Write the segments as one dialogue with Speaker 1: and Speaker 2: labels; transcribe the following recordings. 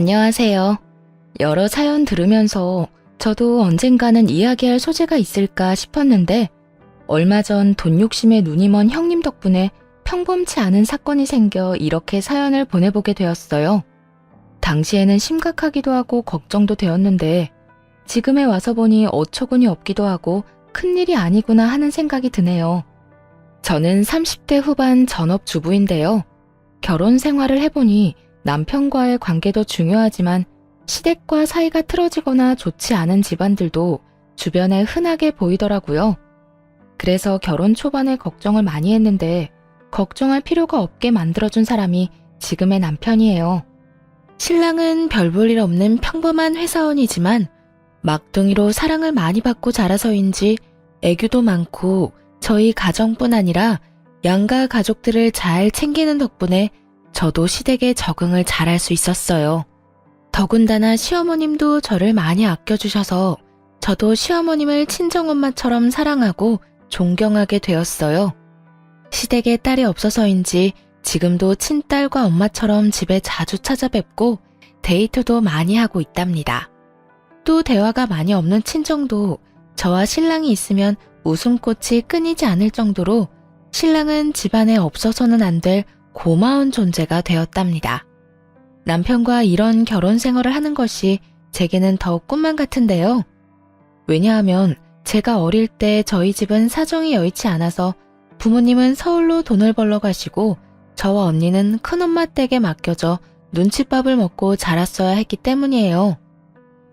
Speaker 1: 안녕하세요. 여러 사연 들으면서 저도 언젠가는 이야기할 소재가 있을까 싶었는데 얼마 전 돈 욕심에 눈이 먼 형님 덕분에 평범치 않은 사건이 생겨 이렇게 사연을 보내보게 되었어요. 당시에는 심각하기도 하고 걱정도 되었는데 지금에 와서 보니 어처구니 없기도 하고 큰일이 아니구나 하는 생각이 드네요. 저는 30대 후반 전업주부인데요. 결혼 생활을 해보니 남편과의 관계도 중요하지만 시댁과 사이가 틀어지거나 좋지 않은 집안들도 주변에 흔하게 보이더라고요. 그래서 결혼 초반에 걱정을 많이 했는데 걱정할 필요가 없게 만들어준 사람이 지금의 남편이에요. 신랑은 별 볼 일 없는 평범한 회사원이지만 막둥이로 사랑을 많이 받고 자라서인지 애교도 많고 저희 가정뿐 아니라 양가 가족들을 잘 챙기는 덕분에 저도 시댁에 적응을 잘할 수 있었어요. 더군다나 시어머님도 저를 많이 아껴주셔서 저도 시어머님을 친정엄마처럼 사랑하고 존경하게 되었어요. 시댁에 딸이 없어서인지 지금도 친딸과 엄마처럼 집에 자주 찾아뵙고 데이트도 많이 하고 있답니다. 또 대화가 많이 없는 친정도 저와 신랑이 있으면 웃음꽃이 끊이지 않을 정도로 신랑은 집안에 없어서는 안 될 고마운 존재가 되었답니다. 남편과 이런 결혼 생활을 하는 것이 제게는 더욱 꿈만 같은데요. 왜냐하면 제가 어릴 때 저희 집은 사정이 여의치 않아서 부모님은 서울로 돈을 벌러 가시고 저와 언니는 큰엄마 댁에 맡겨져 눈칫밥을 먹고 자랐어야 했기 때문이에요.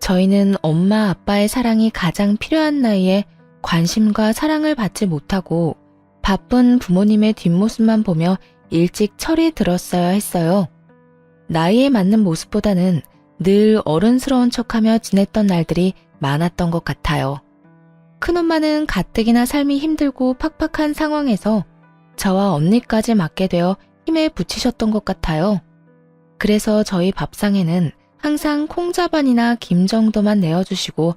Speaker 1: 저희는 엄마 아빠의 사랑이 가장 필요한 나이에 관심과 사랑을 받지 못하고 바쁜 부모님의 뒷모습만 보며 일찍 철이 들었어야 했어요. 나이에 맞는 모습보다는 늘 어른스러운 척하며 지냈던 날들이 많았던 것 같아요. 큰엄마는 가뜩이나 삶이 힘들고 팍팍한 상황에서 저와 언니까지 맡게 되어 힘에 부치셨던 것 같아요. 그래서 저희 밥상에는 항상 콩자반이나 김 정도만 내어주시고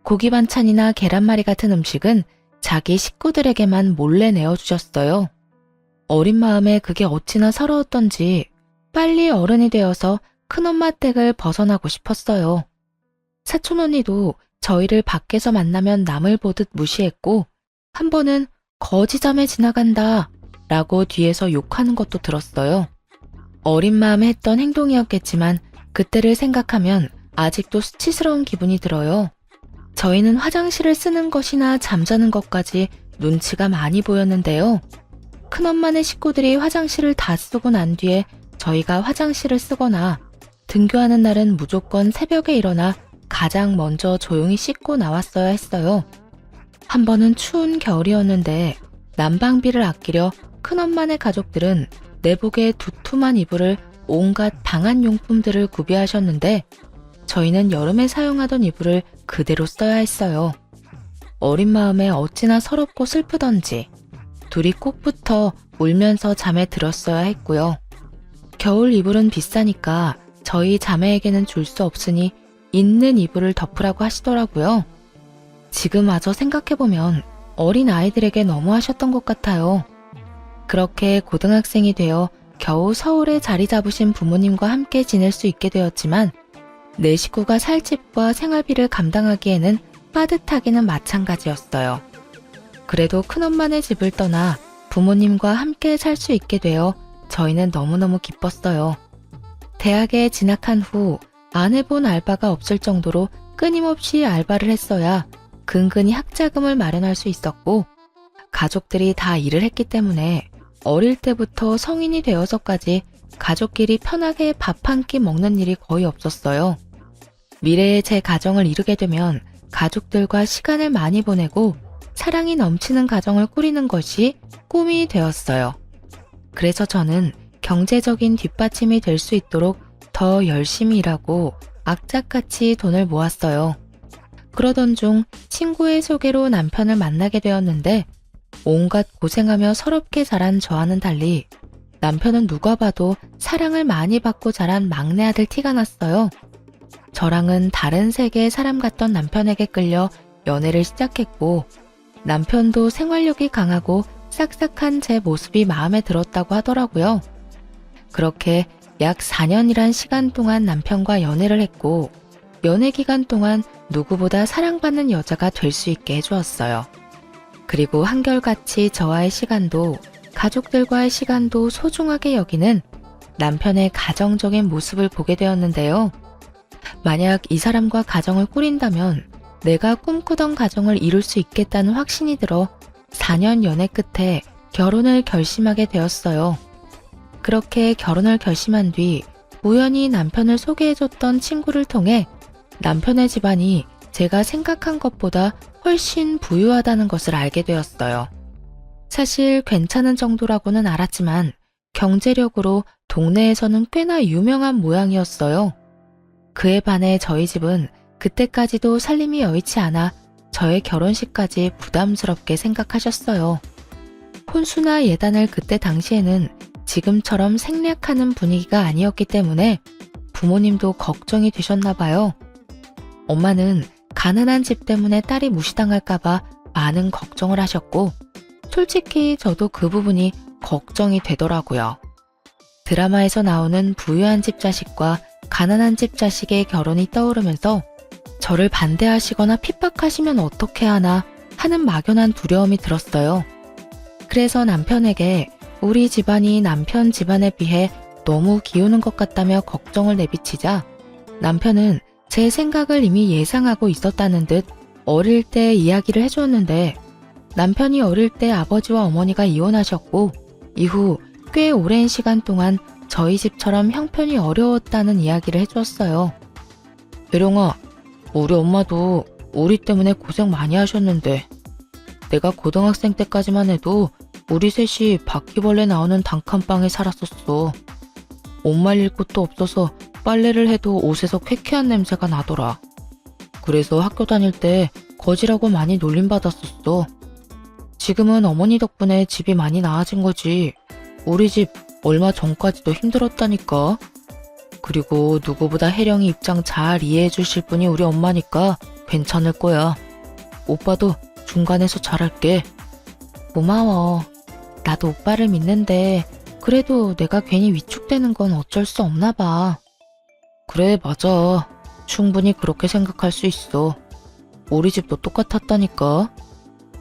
Speaker 1: 고기 반찬이나 계란말이 같은 음식은 자기 식구들에게만 몰래 내어주셨어요. 어린 마음에 그게 어찌나 서러웠던지 빨리 어른이 되어서 큰엄마 댁을 벗어나고 싶었어요. 사촌 언니도 저희를 밖에서 만나면 남을 보듯 무시했고 한 번은 거지자매 지나간다 라고 뒤에서 욕하는 것도 들었어요. 어린 마음에 했던 행동이었겠지만 그때를 생각하면 아직도 수치스러운 기분이 들어요. 저희는 화장실을 쓰는 것이나 잠자는 것까지 눈치가 많이 보였는데요. 큰엄마네 식구들이 화장실을 다 쓰고 난 뒤에 저희가 화장실을 쓰거나 등교하는 날은 무조건 새벽에 일어나 가장 먼저 조용히 씻고 나왔어야 했어요. 한 번은 추운 겨울이었는데 난방비를 아끼려 큰엄마네 가족들은 내복에 두툼한 이불을 온갖 방한용품들을 구비하셨는데 저희는 여름에 사용하던 이불을 그대로 써야 했어요. 어린 마음에 어찌나 서럽고 슬프던지 둘이 꼭 붙어 울면서 잠에 들었어야 했고요. 겨울 이불은 비싸니까 저희 자매에게는 줄 수 없으니 있는 이불을 덮으라고 하시더라고요. 지금 와서 생각해보면 어린 아이들에게 너무하셨던 것 같아요. 그렇게 고등학생이 되어 겨우 서울에 자리 잡으신 부모님과 함께 지낼 수 있게 되었지만 내 식구가 살 집과 생활비를 감당하기에는 빠듯하기는 마찬가지였어요. 그래도 큰엄마네 집을 떠나 부모님과 함께 살 수 있게 되어 저희는 너무너무 기뻤어요. 대학에 진학한 후 안 해본 알바가 없을 정도로 끊임없이 알바를 했어야 근근히 학자금을 마련할 수 있었고 가족들이 다 일을 했기 때문에 어릴 때부터 성인이 되어서까지 가족끼리 편하게 밥 한 끼 먹는 일이 거의 없었어요. 미래에 제 가정을 이루게 되면 가족들과 시간을 많이 보내고 사랑이 넘치는 가정을 꾸리는 것이 꿈이 되었어요. 그래서 저는 경제적인 뒷받침이 될 수 있도록 더 열심히 일하고 악착같이 돈을 모았어요. 그러던 중 친구의 소개로 남편을 만나게 되었는데 온갖 고생하며 서럽게 자란 저와는 달리 남편은 누가 봐도 사랑을 많이 받고 자란 막내 아들 티가 났어요. 저랑은 다른 세계의 사람 같던 남편에게 끌려 연애를 시작했고 남편도 생활력이 강하고 싹싹한 제 모습이 마음에 들었다고 하더라고요. 그렇게 약 4년이란 시간 동안 남편과 연애를 했고, 연애 기간 동안 누구보다 사랑받는 여자가 될 수 있게 해주었어요. 그리고 한결같이 저와의 시간도 가족들과의 시간도 소중하게 여기는 남편의 가정적인 모습을 보게 되었는데요. 만약 이 사람과 가정을 꾸린다면 내가 꿈꾸던 가정을 이룰 수 있겠다는 확신이 들어 4년 연애 끝에 결혼을 결심하게 되었어요. 그렇게 결혼을 결심한 뒤 우연히 남편을 소개해줬던 친구를 통해 남편의 집안이 제가 생각한 것보다 훨씬 부유하다는 것을 알게 되었어요. 사실 괜찮은 정도라고는 알았지만 경제력으로 동네에서는 꽤나 유명한 모양이었어요. 그에 반해 저희 집은 그때까지도 살림이 여의치 않아 저의 결혼식까지 부담스럽게 생각하셨어요. 혼수나 예단을 그때 당시에는 지금처럼 생략하는 분위기가 아니었기 때문에 부모님도 걱정이 되셨나 봐요. 엄마는 가난한 집 때문에 딸이 무시당할까봐 많은 걱정을 하셨고, 솔직히 저도 그 부분이 걱정이 되더라고요. 드라마에서 나오는 부유한 집 자식과 가난한 집 자식의 결혼이 떠오르면서 저를 반대하시거나 핍박하시면 어떻게 하나 하는 막연한 두려움이 들었어요. 그래서 남편에게 우리 집안이 남편 집안에 비해 너무 기우는 것 같다며 걱정을 내비치자 남편은 제 생각을 이미 예상하고 있었다는 듯 어릴 때 이야기를 해주었는데, 남편이 어릴 때 아버지와 어머니가 이혼하셨고 이후 꽤 오랜 시간 동안 저희 집처럼 형편이 어려웠다는 이야기를 해주었어요. 대령아, 우리 엄마도 우리 때문에 고생 많이 하셨는데 내가 고등학생 때까지만 해도 우리 셋이 바퀴벌레 나오는 단칸방에 살았었어. 옷 말릴 곳도 없어서 빨래를 해도 옷에서 쾌쾌한 냄새가 나더라. 그래서 학교 다닐 때 거지라고 많이 놀림받았었어. 지금은 어머니 덕분에 집이 많이 나아진 거지. 우리 집 얼마 전까지도 힘들었다니까. 그리고 누구보다 혜령이 입장 잘 이해해 주실 분이 우리 엄마니까 괜찮을 거야. 오빠도 중간에서 잘할게. 고마워. 나도 오빠를 믿는데 그래도 내가 괜히 위축되는 건 어쩔 수 없나 봐. 그래, 맞아. 충분히 그렇게 생각할 수 있어. 우리 집도 똑같았다니까.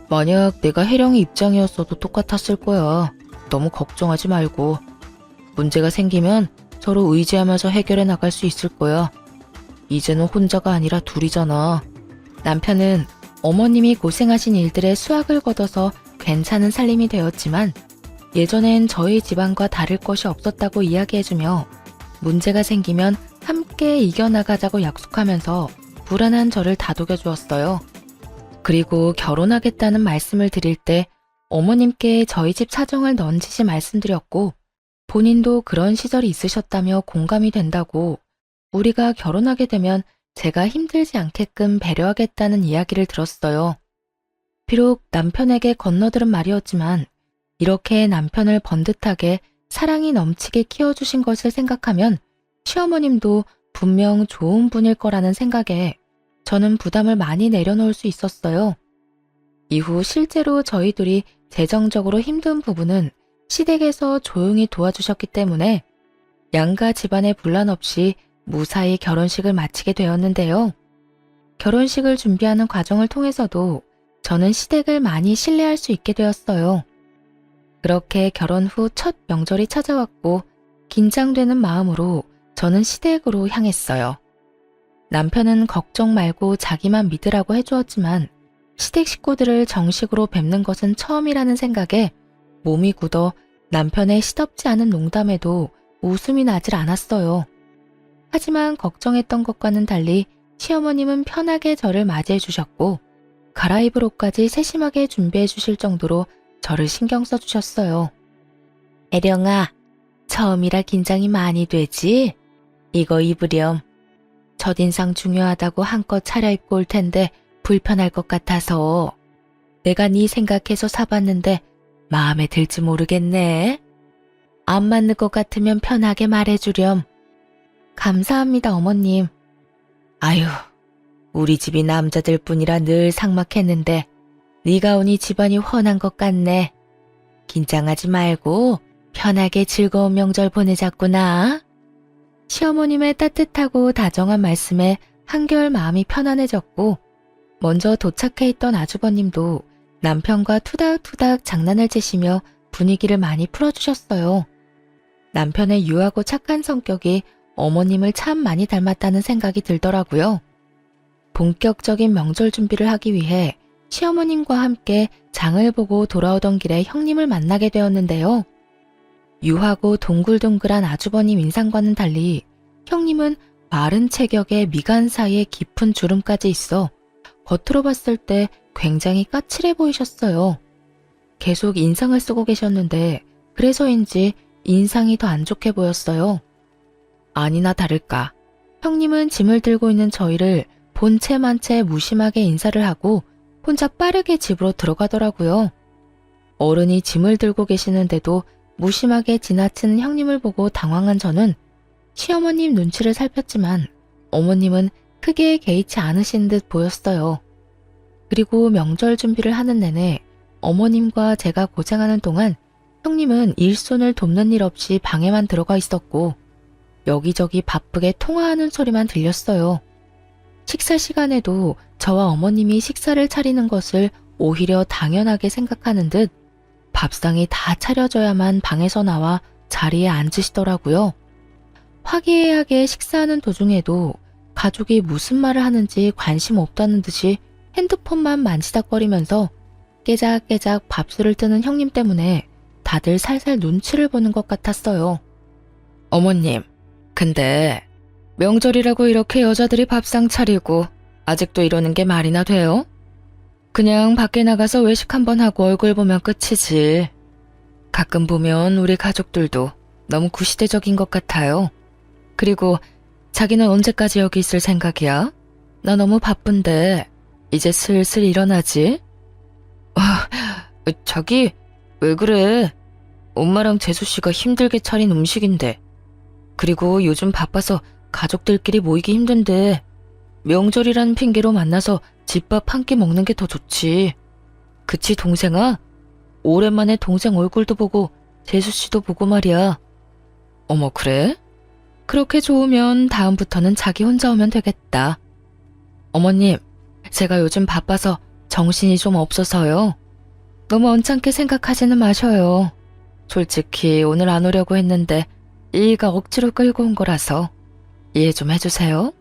Speaker 1: 만약 내가 혜령이 입장이었어도 똑같았을 거야. 너무 걱정하지 말고. 문제가 생기면 서로 의지하면서 해결해 나갈 수 있을 거야. 이제는 혼자가 아니라 둘이잖아. 남편은 어머님이 고생하신 일들에 수확을 거둬서 괜찮은 살림이 되었지만 예전엔 저희 집안과 다를 것이 없었다고 이야기해주며 문제가 생기면 함께 이겨나가자고 약속하면서 불안한 저를 다독여 주었어요. 그리고 결혼하겠다는 말씀을 드릴 때 어머님께 저희 집 사정을 넌지시 말씀드렸고 본인도 그런 시절이 있으셨다며 공감이 된다고, 우리가 결혼하게 되면 제가 힘들지 않게끔 배려하겠다는 이야기를 들었어요. 비록 남편에게 건너들은 말이었지만 이렇게 남편을 번듯하게 사랑이 넘치게 키워주신 것을 생각하면 시어머님도 분명 좋은 분일 거라는 생각에 저는 부담을 많이 내려놓을 수 있었어요. 이후 실제로 저희 둘이 재정적으로 힘든 부분은 시댁에서 조용히 도와주셨기 때문에 양가 집안의 분란 없이 무사히 결혼식을 마치게 되었는데요. 결혼식을 준비하는 과정을 통해서도 저는 시댁을 많이 신뢰할 수 있게 되었어요. 그렇게 결혼 후 첫 명절이 찾아왔고 긴장되는 마음으로 저는 시댁으로 향했어요. 남편은 걱정 말고 자기만 믿으라고 해주었지만 시댁 식구들을 정식으로 뵙는 것은 처음이라는 생각에 몸이 굳어 남편의 시덥지 않은 농담에도 웃음이 나질 않았어요. 하지만 걱정했던 것과는 달리 시어머님은 편하게 저를 맞이해 주셨고 갈아입을 옷까지 세심하게 준비해 주실 정도로 저를 신경 써 주셨어요. 애령아, 처음이라 긴장이 많이 되지? 이거 입으렴. 첫인상 중요하다고 한껏 차려입고 올 텐데 불편할 것 같아서 내가 네 생각해서 사봤는데 마음에 들지 모르겠네. 안 맞는 것 같으면 편하게 말해주렴. 감사합니다, 어머님. 아유, 우리 집이 남자들 뿐이라 늘 삭막했는데 네가 오니 집안이 훤한 것 같네. 긴장하지 말고 편하게 즐거운 명절 보내자꾸나. 시어머님의 따뜻하고 다정한 말씀에 한결 마음이 편안해졌고, 먼저 도착해 있던 아주버님도 남편과 투닥투닥 장난을 치시며 분위기를 많이 풀어주셨어요. 남편의 유하고 착한 성격이 어머님을 참 많이 닮았다는 생각이 들더라고요. 본격적인 명절 준비를 하기 위해 시어머님과 함께 장을 보고 돌아오던 길에 형님을 만나게 되었는데요. 유하고 동글동글한 아주버님 인상과는 달리 형님은 마른 체격에 미간 사이에 깊은 주름까지 있어 겉으로 봤을 때 굉장히 까칠해 보이셨어요. 계속 인상을 쓰고 계셨는데 그래서인지 인상이 더 안 좋게 보였어요. 아니나 다를까 형님은 짐을 들고 있는 저희를 본체만 채 무심하게 인사를 하고 혼자 빠르게 집으로 들어가더라고요. 어른이 짐을 들고 계시는데도 무심하게 지나치는 형님을 보고 당황한 저는 시어머님 눈치를 살폈지만 어머님은 크게 개의치 않으신 듯 보였어요. 그리고 명절 준비를 하는 내내 어머님과 제가 고생하는 동안 형님은 일손을 돕는 일 없이 방에만 들어가 있었고 여기저기 바쁘게 통화하는 소리만 들렸어요. 식사 시간에도 저와 어머님이 식사를 차리는 것을 오히려 당연하게 생각하는 듯 밥상이 다 차려져야만 방에서 나와 자리에 앉으시더라고요. 화기애애하게 식사하는 도중에도 가족이 무슨 말을 하는지 관심 없다는 듯이 핸드폰만 만지작거리면서 깨작깨작 밥술을 뜨는 형님 때문에 다들 살살 눈치를 보는 것 같았어요. 어머님, 근데 명절이라고 이렇게 여자들이 밥상 차리고 아직도 이러는 게 말이나 돼요? 그냥 밖에 나가서 외식 한번 하고 얼굴 보면 끝이지. 가끔 보면 우리 가족들도 너무 구시대적인 것 같아요. 그리고 자기는 언제까지 여기 있을 생각이야? 나 너무 바쁜데 이제 슬슬 일어나지? 자기 왜 그래? 엄마랑 재수씨가 힘들게 차린 음식인데. 그리고 요즘 바빠서 가족들끼리 모이기 힘든데 명절이라는 핑계로 만나서 집밥 한 끼 먹는 게 더 좋지. 그치 동생아? 오랜만에 동생 얼굴도 보고 재수씨도 보고 말이야. 어머 그래? 그렇게 좋으면 다음부터는 자기 혼자 오면 되겠다. 어머님, 제가 요즘 바빠서 정신이 좀 없어서요. 너무 언짢게 생각하지는 마셔요. 솔직히 오늘 안 오려고 했는데 이가 억지로 끌고 온 거라서 이해 좀 해주세요.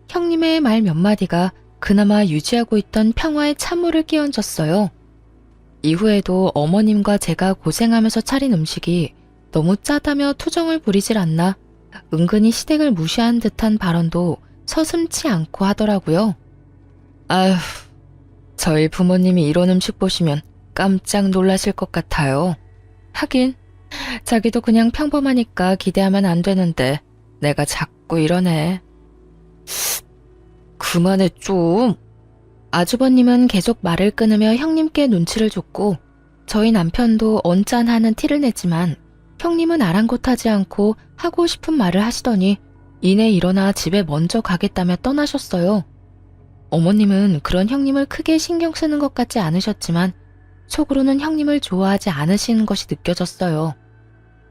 Speaker 1: 형님의 말 몇 마디가 그나마 유지하고 있던 평화의 찬물을 끼얹었어요. 이후에도 어머님과 제가 고생하면서 차린 음식이 너무 짜다며 투정을 부리질 않나 은근히 시댁을 무시한 듯한 발언도 서슴지 않고 하더라고요. 아휴, 저희 부모님이 이런 음식 보시면 깜짝 놀라실 것 같아요. 하긴 자기도 그냥 평범하니까 기대하면 안 되는데 내가 자꾸 이러네. 그만해 좀. 아주버님은 계속 말을 끊으며 형님께 눈치를 줬고 저희 남편도 언짢아하는 티를 냈지만 형님은 아랑곳하지 않고 하고 싶은 말을 하시더니 이내 일어나 집에 먼저 가겠다며 떠나셨어요. 어머님은 그런 형님을 크게 신경 쓰는 것 같지 않으셨지만 속으로는 형님을 좋아하지 않으시는 것이 느껴졌어요.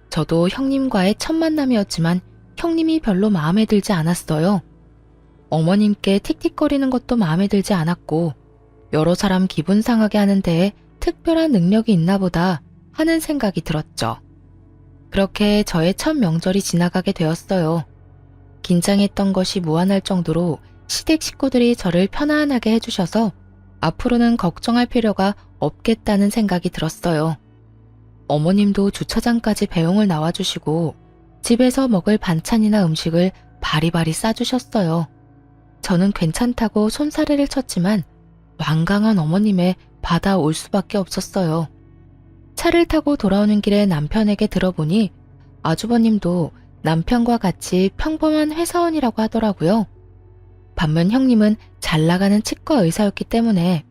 Speaker 1: 저도 형님과의 첫 만남이었지만 형님이 별로 마음에 들지 않았어요. 어머님께 틱틱거리는 것도 마음에 들지 않았고 여러 사람 기분 상하게 하는 데에 특별한 능력이 있나 보다 하는 생각이 들었죠. 그렇게 저의 첫 명절이 지나가게 되었어요. 긴장했던 것이 무한할 정도로 시댁 식구들이 저를 편안하게 해주셔서 앞으로는 걱정할 필요가 없겠다는 생각이 들었어요. 어머님도 주차장까지 배웅을 나와주시고 집에서 먹을 반찬이나 음식을 바리바리 싸주셨어요. 저는 괜찮다고 손사래를 쳤지만 완강한 어머님에 받아올 수밖에 없었어요. 차를 타고 돌아오는 길에 남편에게 들어보니 아주버님도 남편과 같이 평범한 회사원이라고 하더라고요. 반면 형님은 잘 나가는 치과 의사였기 때문에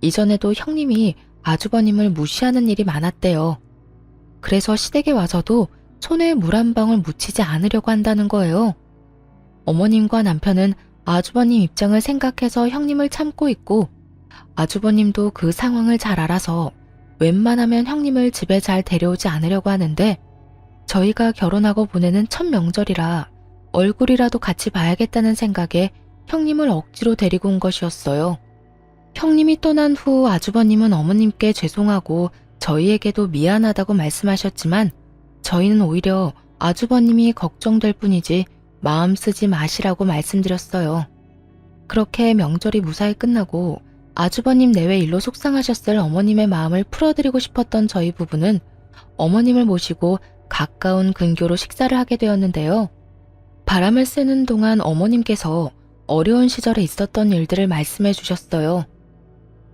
Speaker 1: 이전에도 형님이 아주버님을 무시하는 일이 많았대요. 그래서 시댁에 와서도 손에 물 한 방울 묻히지 않으려고 한다는 거예요. 어머님과 남편은 아주버님 입장을 생각해서 형님을 참고 있고 아주버님도 그 상황을 잘 알아서 웬만하면 형님을 집에 잘 데려오지 않으려고 하는데 저희가 결혼하고 보내는 첫 명절이라 얼굴이라도 같이 봐야겠다는 생각에 형님을 억지로 데리고 온 것이었어요. 형님이 떠난 후 아주버님은 어머님께 죄송하고 저희에게도 미안하다고 말씀하셨지만 저희는 오히려 아주버님이 걱정될 뿐이지 마음 쓰지 마시라고 말씀드렸어요. 그렇게 명절이 무사히 끝나고 아주버님 내외 일로 속상하셨을 어머님의 마음을 풀어드리고 싶었던 저희 부부는 어머님을 모시고 가까운 근교로 식사를 하게 되었는데요. 바람을 쐬는 동안 어머님께서 어려운 시절에 있었던 일들을 말씀해 주셨어요.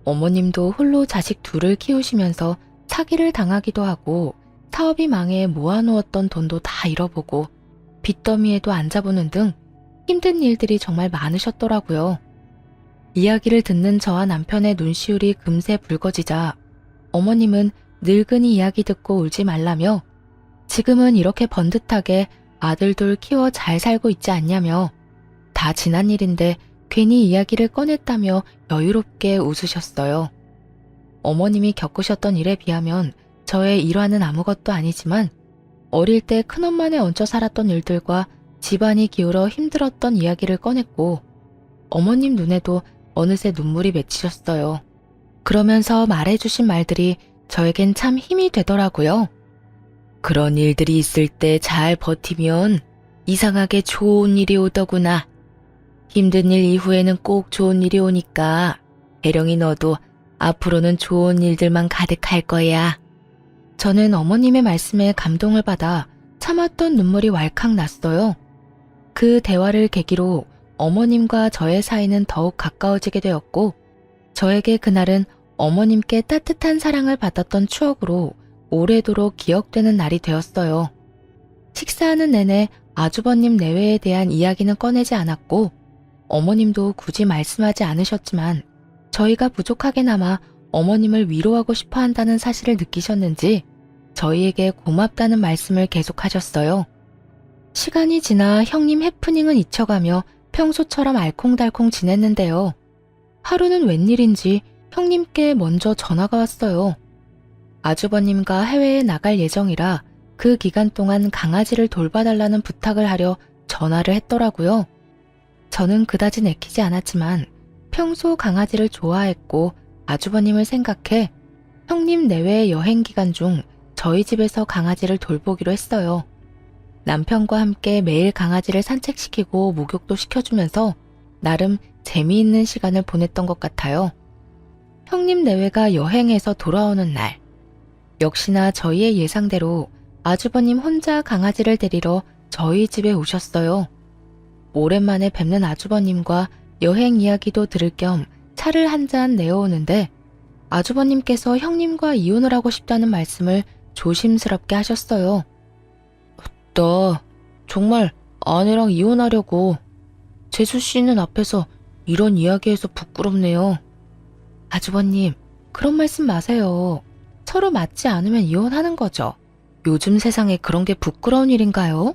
Speaker 1: 어머님도 홀로 자식 둘을 키우시면서 사기를 당하기도 하고 사업이 망해 모아놓았던 돈도 다 잃어보고 빚더미에도 앉아보는 등 힘든 일들이 정말 많으셨더라고요. 이야기를 듣는 저와 남편의 눈시울이 금세 붉어지자 어머님은 늙은이 이야기 듣고 울지 말라며 지금은 이렇게 번듯하게 아들 둘 키워 잘 살고 있지 않냐며 다 지난 일인데 괜히 이야기를 꺼냈다며 여유롭게 웃으셨어요. 어머님이 겪으셨던 일에 비하면 저의 일화는 아무것도 아니지만 어릴 때 큰엄마네 얹혀 살았던 일들과 집안이 기울어 힘들었던 이야기를 꺼냈고 어머님 눈에도 어느새 눈물이 맺히셨어요. 그러면서 말해주신 말들이 저에겐 참 힘이 되더라고요. 그런 일들이 있을 때 잘 버티면 이상하게 좋은 일이 오더구나. 힘든 일 이후에는 꼭 좋은 일이 오니까 대령이 너도 앞으로는 좋은 일들만 가득할 거야. 저는 어머님의 말씀에 감동을 받아 참았던 눈물이 왈칵 났어요. 그 대화를 계기로 어머님과 저의 사이는 더욱 가까워지게 되었고 저에게 그날은 어머님께 따뜻한 사랑을 받았던 추억으로 오래도록 기억되는 날이 되었어요. 식사하는 내내 아주버님 내외에 대한 이야기는 꺼내지 않았고 어머님도 굳이 말씀하지 않으셨지만 저희가 부족하게나마 어머님을 위로하고 싶어 한다는 사실을 느끼셨는지 저희에게 고맙다는 말씀을 계속하셨어요. 시간이 지나 형님 해프닝은 잊혀가며 평소처럼 알콩달콩 지냈는데요. 하루는 웬일인지 형님께 먼저 전화가 왔어요. 아주버님과 해외에 나갈 예정이라 그 기간 동안 강아지를 돌봐달라는 부탁을 하려 전화를 했더라고요. 저는 그다지 내키지 않았지만 평소 강아지를 좋아했고 아주버님을 생각해 형님 내외 여행 기간 중 저희 집에서 강아지를 돌보기로 했어요. 남편과 함께 매일 강아지를 산책시키고 목욕도 시켜주면서 나름 재미있는 시간을 보냈던 것 같아요. 형님 내외가 여행해서 돌아오는 날, 역시나 저희의 예상대로 아주버님 혼자 강아지를 데리러 저희 집에 오셨어요. 오랜만에 뵙는 아주버님과 여행 이야기도 들을 겸 차를 한 잔 내어오는데 아주버님께서 형님과 이혼을 하고 싶다는 말씀을 조심스럽게 하셨어요. 나 정말 아내랑 이혼하려고. 재수 씨는 앞에서 이런 이야기해서 부끄럽네요. 아주버님, 그런 말씀 마세요. 서로 맞지 않으면 이혼하는 거죠. 요즘 세상에 그런 게 부끄러운 일인가요?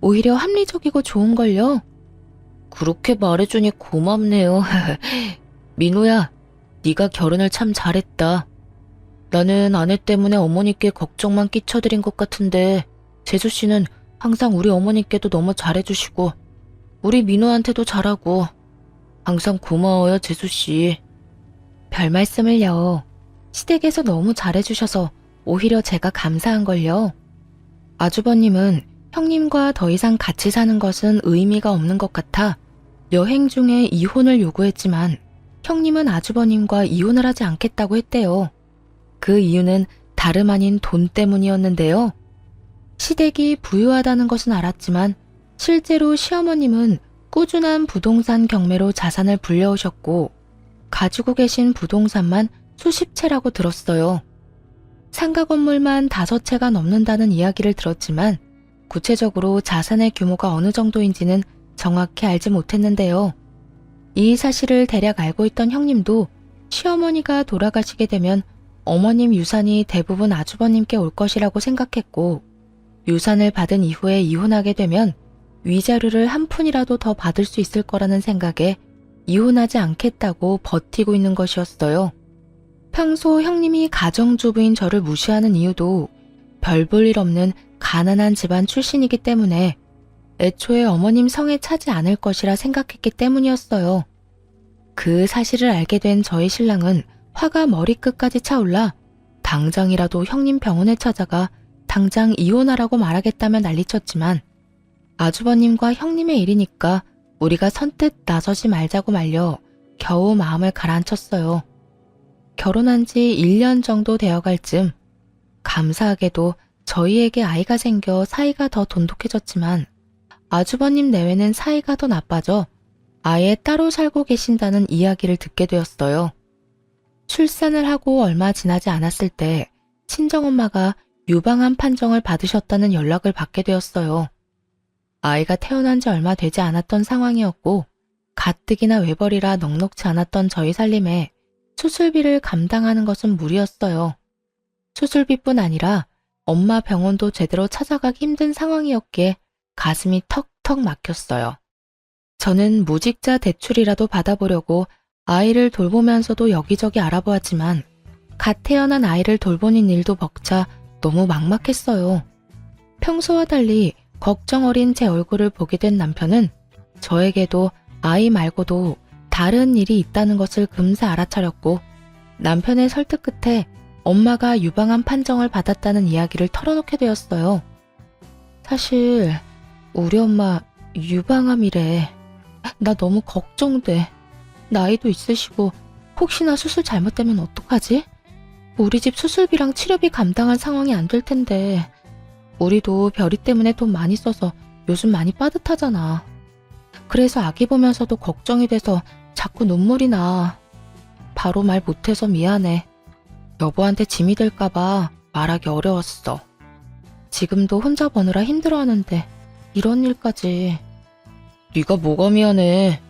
Speaker 1: 오히려 합리적이고 좋은걸요. 그렇게 말해주니 고맙네요. 민호야, 네가 결혼을 참 잘했다. 나는 아내 때문에 어머니께 걱정만 끼쳐드린 것 같은데 재수 씨는 항상 우리 어머니께도 너무 잘해주시고 우리 민호한테도 잘하고 항상 고마워요, 재수 씨. 별 말씀을요. 시댁에서 너무 잘해주셔서 오히려 제가 감사한걸요. 아주버님은 형님과 더 이상 같이 사는 것은 의미가 없는 것 같아 여행 중에 이혼을 요구했지만 형님은 아주버님과 이혼을 하지 않겠다고 했대요. 그 이유는 다름 아닌 돈 때문이었는데요. 시댁이 부유하다는 것은 알았지만 실제로 시어머님은 꾸준한 부동산 경매로 자산을 불려오셨고 가지고 계신 부동산만 수십 채라고 들었어요. 상가 건물만 5채가 넘는다는 이야기를 들었지만 구체적으로 자산의 규모가 어느 정도인지는 정확히 알지 못했는데요. 이 사실을 대략 알고 있던 형님도 시어머니가 돌아가시게 되면 어머님 유산이 대부분 아주버님께 올 것이라고 생각했고 유산을 받은 이후에 이혼하게 되면 위자료를 한 푼이라도 더 받을 수 있을 거라는 생각에 이혼하지 않겠다고 버티고 있는 것이었어요. 평소 형님이 가정주부인 저를 무시하는 이유도 별 볼 일 없는 가난한 집안 출신이기 때문에 애초에 어머님 성에 차지 않을 것이라 생각했기 때문이었어요. 그 사실을 알게 된 저희 신랑은 화가 머리끝까지 차올라 당장이라도 형님 병원에 찾아가 당장 이혼하라고 말하겠다며 난리쳤지만 아주버님과 형님의 일이니까 우리가 선뜻 나서지 말자고 말려 겨우 마음을 가라앉혔어요. 결혼한 지 1년 정도 되어갈 즈음 감사하게도 저희에게 아이가 생겨 사이가 더 돈독해졌지만 아주버님 내외는 사이가 더 나빠져 아예 따로 살고 계신다는 이야기를 듣게 되었어요. 출산을 하고 얼마 지나지 않았을 때 친정엄마가 유방암 판정을 받으셨다는 연락을 받게 되었어요. 아이가 태어난 지 얼마 되지 않았던 상황이었고 가뜩이나 외벌이라 넉넉지 않았던 저희 살림에 수술비를 감당하는 것은 무리였어요. 수술비뿐 아니라 엄마 병원도 제대로 찾아가기 힘든 상황이었기에 가슴이 턱턱 막혔어요. 저는 무직자 대출이라도 받아보려고 아이를 돌보면서도 여기저기 알아보았지만 갓 태어난 아이를 돌보는 일도 벅차 너무 막막했어요. 평소와 달리 걱정 어린 제 얼굴을 보게 된 남편은 저에게도 아이 말고도 다른 일이 있다는 것을 금세 알아차렸고 남편의 설득 끝에 엄마가 유방암 판정을 받았다는 이야기를 털어놓게 되었어요. 사실 우리 엄마 유방암이래. 나 너무 걱정돼. 나이도 있으시고 혹시나 수술 잘못되면 어떡하지? 우리 집 수술비랑 치료비 감당할 상황이 안 될 텐데 우리도 별이 때문에 돈 많이 써서 요즘 많이 빠듯하잖아. 그래서 아기 보면서도 걱정이 돼서 자꾸 눈물이 나. 바로 말 못해서 미안해. 여보한테 짐이 될까봐 말하기 어려웠어. 지금도 혼자 버느라 힘들어하는데 이런 일까지. 네가 뭐가 미안해.